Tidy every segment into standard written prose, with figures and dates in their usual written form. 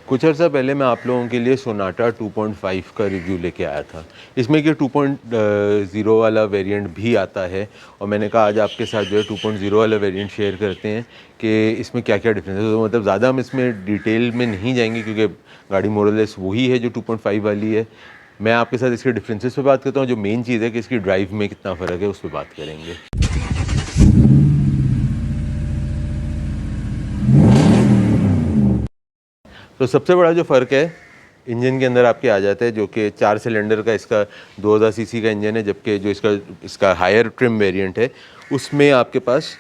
कुछ अर्सा पहले मैं आप लोगों के लिए सोनाटा 2.5 का रिव्यू लेके आया था। इसमें कि 2.0 वाला वेरिएंट भी आता है और मैंने कहा आज आपके साथ जो है 2.0 वाला वेरिएंट शेयर करते हैं कि इसमें क्या क्या डिफरेंस है। तो मतलब ज़्यादा हम इसमें डिटेल में नहीं जाएंगे क्योंकि गाड़ी मोरलेस वही है जो 2.5 वाली है। मैं आपके साथ इसके डिफरेंसेस पे बात करता हूँ। जो मेन चीज़ है कि इसकी ड्राइव में कितना फ़र्क है उस पर बात करेंगे। तो सबसे बड़ा जो फ़र्क है इंजन के अंदर आपके आ जाता है, जो कि 4 सिलेंडर का इसका 2000 सीसी का इंजन है, जबकि जो इसका हायर ट्रिम वेरिएंट है उसमें आपके पास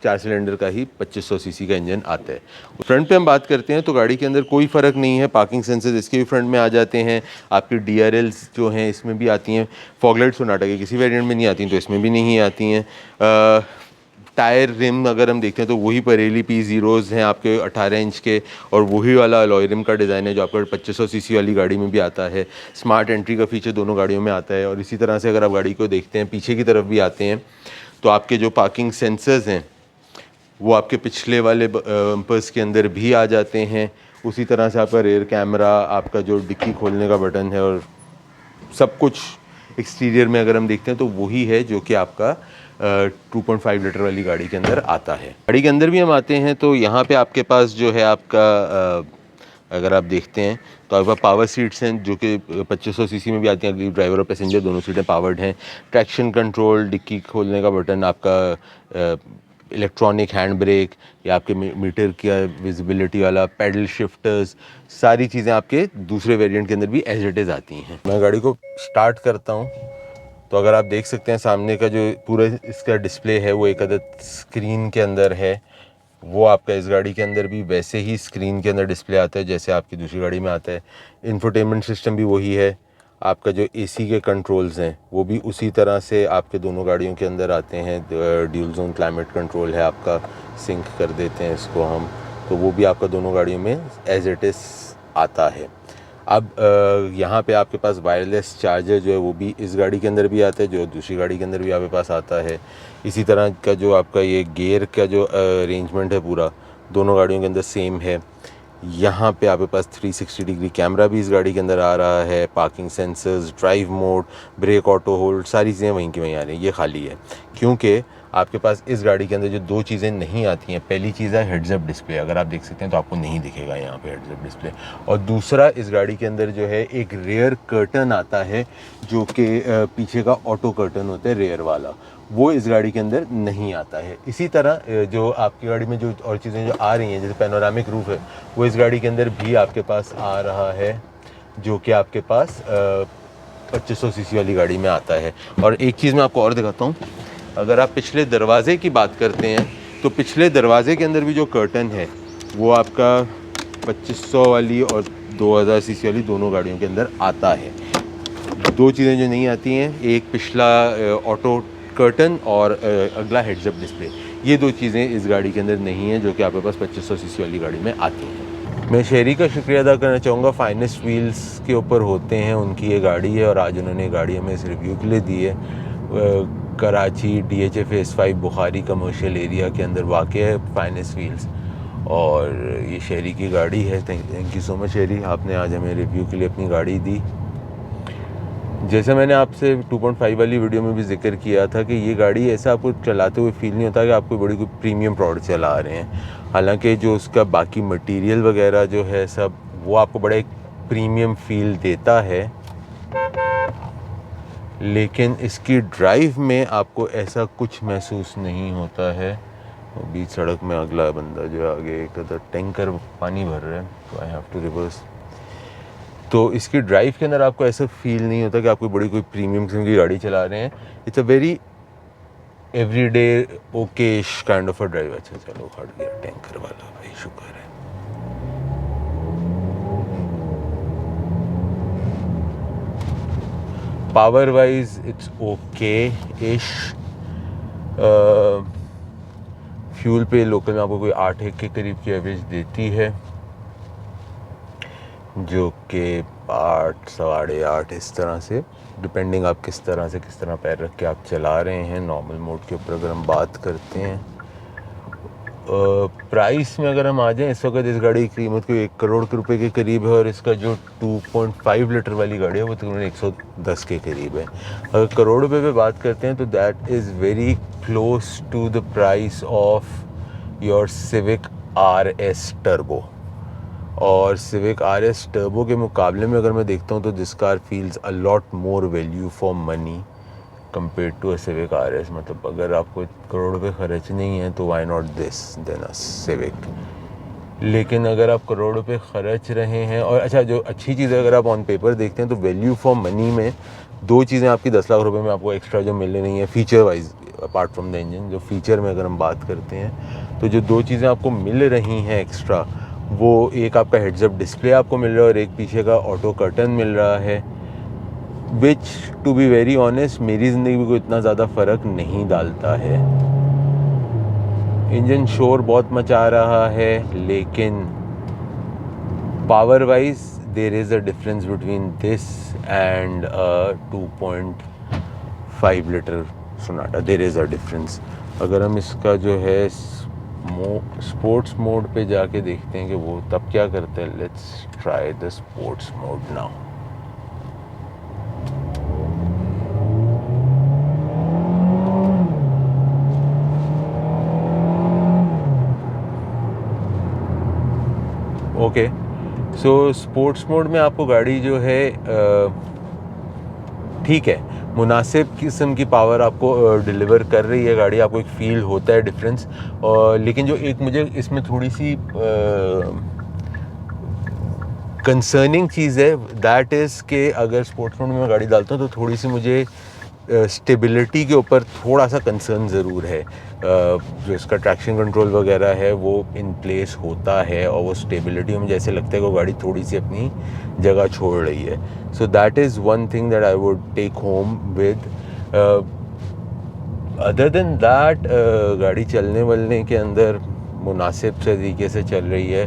4 सिलेंडर का ही 2500 सीसी का इंजन आता है। फ्रंट पे हम बात करते हैं तो गाड़ी के अंदर कोई फ़र्क नहीं है। पार्किंग सेंसर्स इसके भी फ्रंट में आ जाते हैं। आपकी DRLs जो हैं इसमें भी आती हैं। फॉगलाइट सोनाटा के किसी वेरिएंट में नहीं आती तो इसमें भी नहीं आती हैं। टायर रिम अगर हम देखते हैं तो वही परेली P0s हैं आपके 18 इंच के, और वही वाला अलॉय रिम का डिज़ाइन है जो आपका 2500 सीसी वाली गाड़ी में भी आता है। स्मार्ट एंट्री का फीचर दोनों गाड़ियों में आता है। और इसी तरह से अगर आप गाड़ी को देखते हैं पीछे की तरफ भी आते हैं तो आपके जो पार्किंग सेंसर्स हैं वो आपके पिछले वाले बम्पर्स के अंदर भी आ जाते हैं। उसी तरह से आपका रेयर कैमरा, आपका जो डिक्की खोलने का बटन है, और सब कुछ एक्सटीरियर में अगर हम देखते हैं तो वही है जो कि आपका 2.5 लीटर वाली गाड़ी के अंदर आता है। गाड़ी के अंदर भी हम आते हैं तो यहाँ पे आपके पास जो है आपका अगर आप देखते हैं तो आपके पास पावर सीट्स हैं जो कि 2500 सीसी में भी आती हैं। अगली ड्राइवर और पैसेंजर दोनों सीटें पावर्ड हैं। ट्रैक्शन कंट्रोल, डिक्की खोलने का बटन, आपका इलेक्ट्रॉनिक हैंड ब्रेक, या आपके मीटर का विजिबिलिटी वाला पैडल शिफ्टर्स, सारी चीज़ें आपके दूसरे वेरिएंट के अंदर भी एज इट इज़ आती हैं। मैं गाड़ी को स्टार्ट करता हूँ तो अगर आप देख सकते हैं सामने का जो पूरा इसका डिस्प्ले है वो एक अदद स्क्रीन के अंदर है। वो आपका इस गाड़ी के अंदर भी वैसे ही स्क्रीन के अंदर डिस्प्ले आता है जैसे आपकी दूसरी गाड़ी में आता है। इंफोटेनमेंट सिस्टम भी वही है। आपका जो AC के कंट्रोल्स हैं वो भी उसी तरह से आपके दोनों गाड़ियों के अंदर आते हैं। ड्यूल जोन क्लाइमेट कंट्रोल है आपका, सिंक कर देते हैं इसको हम, तो वो भी आपका दोनों गाड़ियों में एज इट इज़ आता है। अब यहाँ पे आपके पास वायरलेस चार्जर जो है वो भी इस गाड़ी के अंदर भी आता है, जो दूसरी गाड़ी के अंदर भी आपके पास आता है। इसी तरह का जो आपका ये गियर का जो अरेंजमेंट है पूरा दोनों गाड़ियों के अंदर सेम है। यहाँ पे आपके पास 360 डिग्री कैमरा भी इस गाड़ी के अंदर आ रहा है। Parking sensors, drive mode, break auto hold, सारी चीज़ें वहीं की वहीं आ रही हैं। ये खाली है क्योंकि आपके पास इस गाड़ी के अंदर जो दो चीज़ें नहीं आती हैं, पहली चीज़ है हेड्स अप डिस्प्ले। अगर आप देख सकते हैं तो आपको नहीं दिखेगा यहाँ पे हेड्स अप डिस्प्ले। और दूसरा, इस गाड़ी के अंदर जो है एक रेयर कर्टन आता है जो कि पीछे का ऑटो कर्टन होता है रेयर वाला, वो इस गाड़ी के अंदर नहीं आता है। इसी तरह जो आपकी गाड़ी में जो और चीज़ें जो आ रही हैं जैसे पैनोरामिक रूफ है वो इस गाड़ी के अंदर भी आपके पास आ रहा है, जो कि आपके पास 2500 सीसी वाली गाड़ी में आता है। और एक चीज़ मैं आपको और दिखाता हूँ, अगर आप पिछले दरवाजे की बात करते हैं तो पिछले दरवाजे के अंदर भी जो कर्टन है वो आपका 2500 वाली और 2000 सीसी वाली दोनों गाड़ियों के अंदर आता है। दो चीज़ें जो नहीं आती हैं, एक पिछला ऑटो कर्टन और अगला हेड्स अप डिस्प्ले, ये दो चीज़ें इस गाड़ी के अंदर नहीं हैं जो कि आपके पास 2500 सीसी वाली गाड़ी में आती हैं। मैं शेरी का शुक्रिया अदा करना चाहूँगा। फाइनेस्ट व्हील्स के ऊपर होते हैं, उनकी ये गाड़ी है और आज उन्होंने गाड़ी हमें इस रिव्यू के लिए दी है। Karachi DHA phase 5 Bukhari commercial area के अंदर वाक़ है फाइनेस्ट व्हील्स, और ये शेरी की गाड़ी है। थैंक यू सो मच शेरी, आपने आज हमें रिव्यू के लिए अपनी गाड़ी दी। जैसे मैंने आपसे 2.5 वाली वीडियो में भी जिक्र किया था कि ये गाड़ी ऐसा आपको चलाते हुए फील नहीं होता कि आप कोई बड़ी प्रीमियम प्रोडक्ट चला रहे हैं। हालांकि जो उसका बाकी मटेरियल वगैरह जो है सब वो आपको बड़ा एक प्रीमियम फील देता है, लेकिन इसकी ड्राइव में आपको ऐसा कुछ महसूस नहीं होता है। बीच सड़क में अगला बंदा जो है आगे एक टैंकर पानी भर रहा है तो आई हैव टू रिवर्स। तो इसकी ड्राइव के अंदर आपको ऐसा फील नहीं होता कि आप कोई प्रीमियम किस्म की गाड़ी चला रहे हैं। It's a very everyday Okesh kind of a drive. अच्छा चलो हट गया टैंकर वाला, भाई शुक्र है। पावर वाइज इट्स ओके इश। फ्यूल पे लोकल में आपको कोई 8 के करीब की एवरेज देती है, जो कि 8, 8.5 इस तरह से, डिपेंडिंग आप किस तरह पैर रख के आप चला रहे हैं। नॉर्मल मोड के ऊपर अगर हम बात करते हैं प्राइस में अगर हम आ जाएं, इस वक्त इस गाड़ी की कीमत कोई 1 करोड़ के रुपए के करीब है और इसका जो 2.5 लीटर वाली गाड़ी है वो तकरीबन 110 के करीब है। अगर करोड़ रुपए पे बात करते हैं तो that is very close to the price of your Civic RS turbo. और सिविक RS टर्बो के मुकाबले में अगर मैं देखता हूँ तो this car feels a lot more value for money compare to a Civic RS। मतलब अगर आपको करोड़ रुपए खर्च नहीं है तो why not this than a Civic. लेकिन अगर आप करोड़ रुपए खर्च रहे हैं, और अच्छा जो अच्छी चीज़ है अगर आप ऑन पेपर देखते हैं तो वैल्यू फॉर मनी में दो चीज़ें आपकी 10 लाख रुपए में आपको एक्स्ट्रा जो मिल रही हैं feature wise, apart from the engine, जो फीचर में अगर हम बात करते हैं तो जो दो चीज़ें आपको मिल रही हैं एक्स्ट्रा, वो एक आपका हेड्सअप डिस्प्ले आपको मिल रहा है और एक पीछे का ऑटो कर्टन मिल रहा है, विच टू बी वेरी ऑनेस्ट मेरी ज़िंदगी में कोई इतना ज़्यादा फ़र्क नहीं डालता है। इंजन शोर बहुत मचा रहा है लेकिन power wise there is a difference between this and 2.5 litre Sonata, there is a difference. अगर हम इसका जो है स्पोर्ट्स मोड पे जाके देखते हैं कि वो तब क्या करते हैं, let's try the sports mode now. Okay, so sports mode में आपको गाड़ी जो है ठीक है, मुनासिब किस्म की पावर आपको डिलीवर कर रही है गाड़ी, आपको एक फ़ील होता है डिफरेंस। और लेकिन जो एक मुझे इसमें थोड़ी सी कंसर्निंग चीज़ है दैट इज़ कि अगर स्पोर्ट्स मोड में मैं गाड़ी डालता हूँ तो थोड़ी सी मुझे स्टेबिलिटी के ऊपर थोड़ा सा कंसर्न ज़रूर है। जो इसका ट्रैक्शन कंट्रोल वगैरह है वो इन प्लेस होता है और वो स्टेबिलिटी में मुझे ऐसे लगता है कि वो गाड़ी थोड़ी सी अपनी जगह छोड़ रही है। So that is one thing that I would take home with. Other than that गाड़ी चलने वलने के अंदर मुनासिब से तरीके से चल रही है।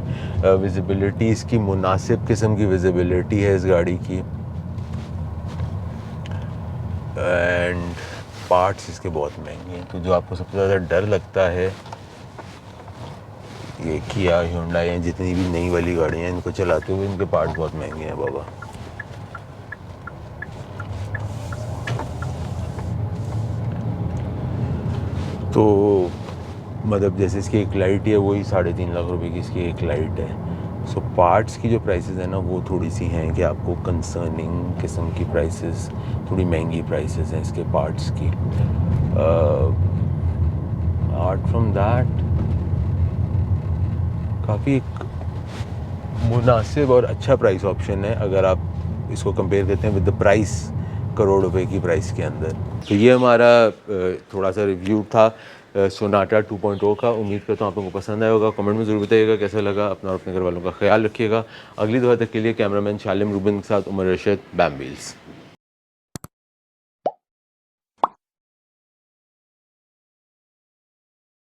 विजिबिलिटी इसकी मुनासिब किस्म की विजिबिलिटी है इस गाड़ी की, एंड पार्ट्स इसके बहुत महंगे हैं। तो जो आपको सबसे ज़्यादा डर लगता है ये किया, हुंडई हैं, जितनी भी नई वाली गाड़ियाँ हैं इनको चलाते हुए इनके पार्ट्स बहुत महंगे हैं बाबा। तो मतलब जैसे इसकी एक लाइट है वही 3.5 लाख रुपए की इसकी एक लाइट है। सो पार्ट्स की जो प्राइसेस है ना वो थोड़ी सी हैं कि आपको कंसर्निंग किस्म की प्राइसेस, थोड़ी महंगी प्राइसेस हैं इसके पार्ट्स की। आर्ट फ्रॉम दैट काफ़ी एक मुनासिब और अच्छा प्राइस ऑप्शन है अगर आप इसको कंपेयर करते हैं विद द प्राइस करोड़ रुपए की प्राइस के अंदर। तो ये हमारा थोड़ा सा रिव्यू था सोनाटा 2.0 का। उम्मीद करता हूँ आप लोगों को पसंद आया होगा। कमेंट में ज़रूर बताइएगा कैसा लगा। अपना और अपने घर वालों का ख्याल रखिएगा। अगली दफ़ा तक के लिए कैमरामैन शालिम रूबिन के साथ उमर रशीद, बैम व्हील्स।